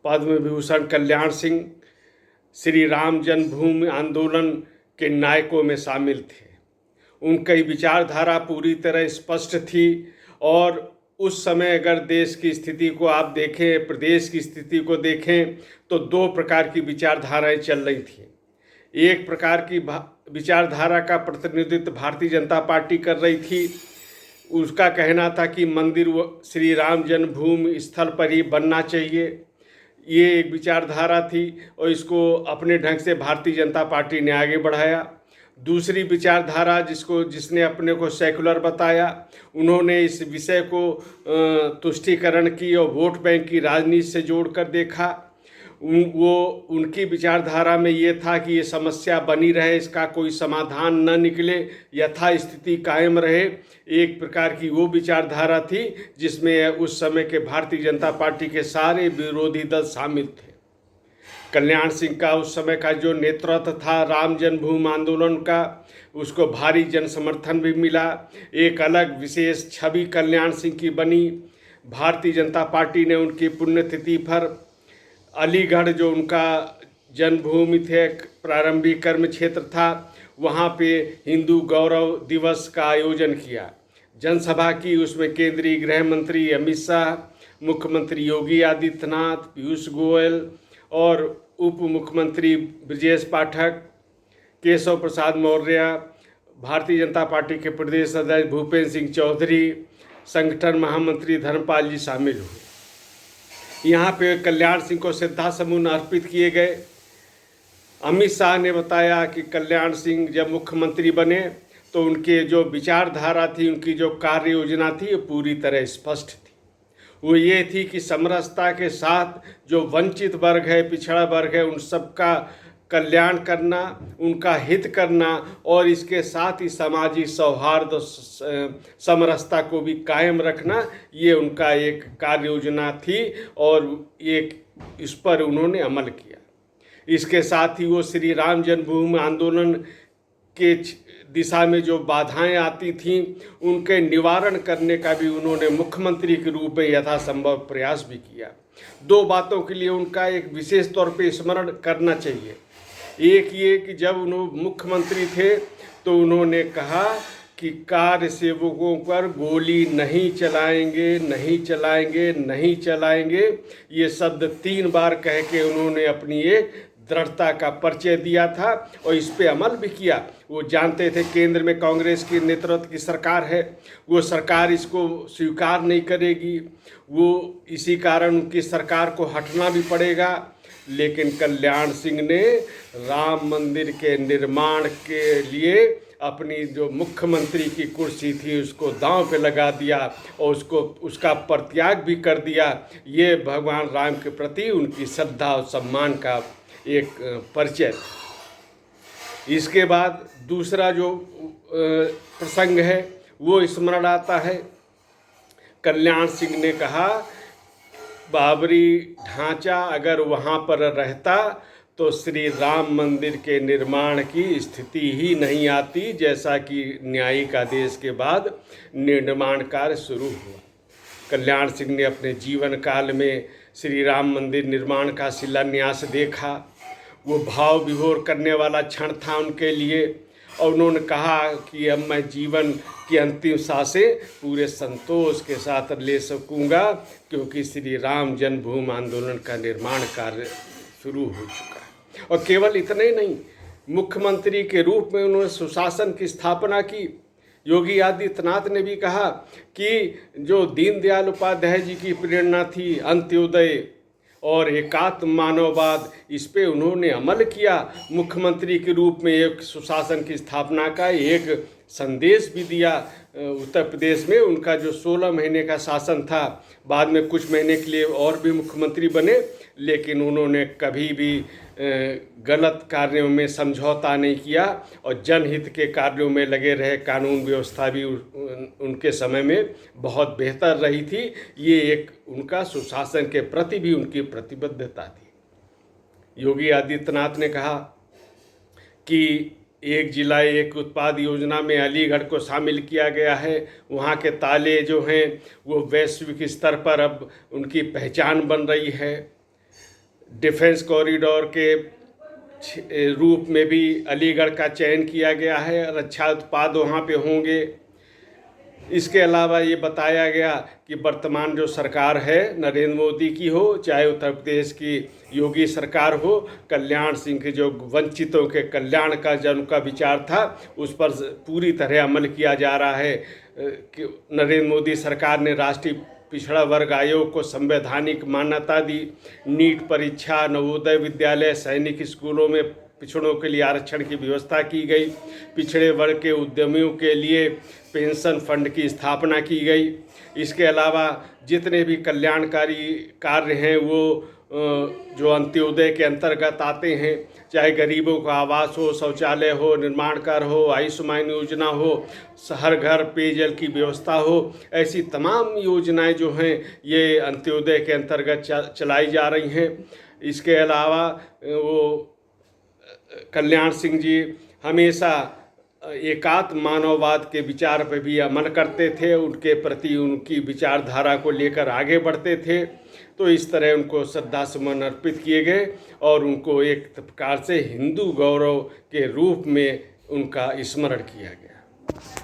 पद्म विभूषण कल्याण सिंह श्री राम जन्मभूमि आंदोलन के नायकों में शामिल थे। उनकी विचारधारा पूरी तरह स्पष्ट थी और उस समय अगर देश की स्थिति को आप देखें, प्रदेश की स्थिति को देखें, तो दो प्रकार की विचारधाराएं चल रही थीं। एक प्रकार की विचारधारा का प्रतिनिधित्व भारतीय जनता पार्टी कर रही थी। उसका कहना था कि मंदिर श्री राम जन्मभूमि स्थल पर ही बनना चाहिए। ये एक विचारधारा थी और इसको अपने ढंग से भारतीय जनता पार्टी ने आगे बढ़ाया। दूसरी विचारधारा जिसने अपने को सेकुलर बताया, उन्होंने इस विषय को तुष्टीकरण की और वोट बैंक की राजनीति से जोड़कर देखा। उनकी विचारधारा में ये था कि ये समस्या बनी रहे, इसका कोई समाधान न निकले, यथा स्थिति कायम रहे। एक प्रकार की वो विचारधारा थी जिसमें उस समय के भारतीय जनता पार्टी के सारे विरोधी दल शामिल थे। कल्याण सिंह का उस समय का जो नेतृत्व था राम जन्मभूमि आंदोलन का, उसको भारी जन समर्थन भी मिला। एक अलग विशेष छवि कल्याण सिंह की बनी। भारतीय जनता पार्टी ने उनकी पुण्यतिथि पर अलीगढ़, जो उनका जन्मभूमि थे, प्रारंभिक कर्म क्षेत्र था, वहाँ पे हिंदू गौरव दिवस का आयोजन किया, जनसभा की। उसमें केंद्रीय गृह मंत्री अमित शाह, मुख्यमंत्री योगी आदित्यनाथ, पीयूष गोयल और उप मुख्यमंत्री ब्रजेश पाठक, केशव प्रसाद मौर्य, भारतीय जनता पार्टी के प्रदेश अध्यक्ष भूपेंद्र सिंह चौधरी, संगठन महामंत्री धर्मपाल जी शामिल हुए। यहाँ पे कल्याण सिंह को श्रद्धा समूह अर्पित किए गए। अमित शाह ने बताया कि कल्याण सिंह जब मुख्यमंत्री बने तो उनके जो विचारधारा थी, उनकी जो कार्य योजना थी, वो पूरी तरह स्पष्ट थी। वो ये थी कि समरसता के साथ जो वंचित वर्ग है, पिछड़ा वर्ग है, उन सबका कल्याण करना, उनका हित करना और इसके साथ ही सामाजिक सौहार्द समरसता को भी कायम रखना, ये उनका एक कार्य योजना थी और एक इस पर उन्होंने अमल किया। इसके साथ ही वो श्री राम जन्मभूमि आंदोलन के दिशा में जो बाधाएं आती थीं, उनके निवारण करने का भी उन्होंने मुख्यमंत्री के रूप में यथासंभव प्रयास भी किया। दो बातों के लिए उनका एक विशेष तौर पे स्मरण करना चाहिए। एक ये कि जब उन्होंने मुख्यमंत्री थे तो उन्होंने कहा कि कार्य सेवकों पर गोली नहीं चलाएंगे, नहीं चलाएंगे, नहीं चलाएंगे। ये शब्द 3 बार कह के उन्होंने अपनी एक दृढ़ता का परिचय दिया था और इस पे अमल भी किया। वो जानते थे केंद्र में कांग्रेस की नेतृत्व की सरकार है, वो सरकार इसको स्वीकार नहीं करेगी, वो इसी कारण उनकी सरकार को हटना भी पड़ेगा। लेकिन कल्याण सिंह ने राम मंदिर के निर्माण के लिए अपनी जो मुख्यमंत्री की कुर्सी थी उसको दांव पे लगा दिया और उसका परित्याग भी कर दिया। ये भगवान राम के प्रति उनकी श्रद्धा और सम्मान का एक परिचय। इसके बाद दूसरा जो प्रसंग है वो स्मरण आता है। कल्याण सिंह ने कहा बाबरी ढांचा अगर वहाँ पर रहता तो श्री राम मंदिर के निर्माण की स्थिति ही नहीं आती, जैसा कि न्यायिक आदेश के बाद निर्माण कार्य शुरू हुआ। कल्याण सिंह ने अपने जीवन काल में श्री राम मंदिर निर्माण का शिलान्यास देखा। वो भाव विभोर करने वाला क्षण था उनके लिए और उन्होंने कहा कि अब मैं जीवन की अंतिम सांसें पूरे संतोष के साथ ले सकूंगा क्योंकि श्री राम जन्मभूमि आंदोलन का निर्माण कार्य शुरू हो चुका है। और केवल इतने नहीं, मुख्यमंत्री के रूप में उन्होंने सुशासन की स्थापना की। योगी आदित्यनाथ ने भी कहा कि जो दीनदयाल उपाध्याय जी की प्रेरणा थी, अंत्योदय और एकात्म मानववाद, इस पे उन्होंने अमल किया। मुख्यमंत्री के रूप में एक सुशासन की स्थापना का एक संदेश भी दिया। उत्तर प्रदेश में उनका जो 16 महीने का शासन था, बाद में कुछ महीने के लिए और भी मुख्यमंत्री बने, लेकिन उन्होंने कभी भी गलत कार्यों में समझौता नहीं किया और जनहित के कार्यों में लगे रहे। कानून व्यवस्था भी उनके समय में बहुत बेहतर रही थी। ये एक उनका सुशासन के प्रति भी उनकी प्रतिबद्धता थी। योगी आदित्यनाथ ने कहा कि एक जिला एक उत्पाद योजना में अलीगढ़ को शामिल किया गया है। वहाँ के ताले जो हैं वो वैश्विक स्तर पर अब उनकी पहचान बन रही है। डिफेंस कॉरिडोर के रूप में भी अलीगढ़ का चयन किया गया है और अच्छा उत्पाद वहाँ पे होंगे। इसके अलावा ये बताया गया कि वर्तमान जो सरकार है नरेंद्र मोदी की हो चाहे उत्तर प्रदेश की योगी सरकार हो, कल्याण सिंह के जो वंचितों के कल्याण का जो उनका विचार था उस पर पूरी तरह अमल किया जा रहा है। कि नरेंद्र मोदी सरकार ने राष्ट्रीय पिछड़ा वर्ग आयोग को संवैधानिक मान्यता दी, नीट परीक्षा, नवोदय विद्यालय, सैनिक स्कूलों में पिछड़ों के लिए आरक्षण की व्यवस्था की गई, पिछड़े वर्ग के उद्यमियों के लिए पेंशन फंड की स्थापना की गई। इसके अलावा जितने भी कल्याणकारी कार्य हैं वो जो अंत्योदय के अंतर्गत आते हैं, चाहे गरीबों का आवास हो, शौचालय हो, निर्माण कार्य हो, आयुष्मान योजना हो, हर घर पेयजल की व्यवस्था हो, ऐसी तमाम योजनाएं जो हैं ये अंत्योदय के अंतर्गत चलाई जा रही हैं। इसके अलावा वो कल्याण सिंह जी हमेशा एकात्म मानववाद के विचार पर भी अमल करते थे, उनके प्रति उनकी विचारधारा को लेकर आगे बढ़ते थे। तो इस तरह उनको श्रद्धा सुमन अर्पित किए गए और उनको एक प्रकार से हिंदू गौरव के रूप में उनका स्मरण किया गया।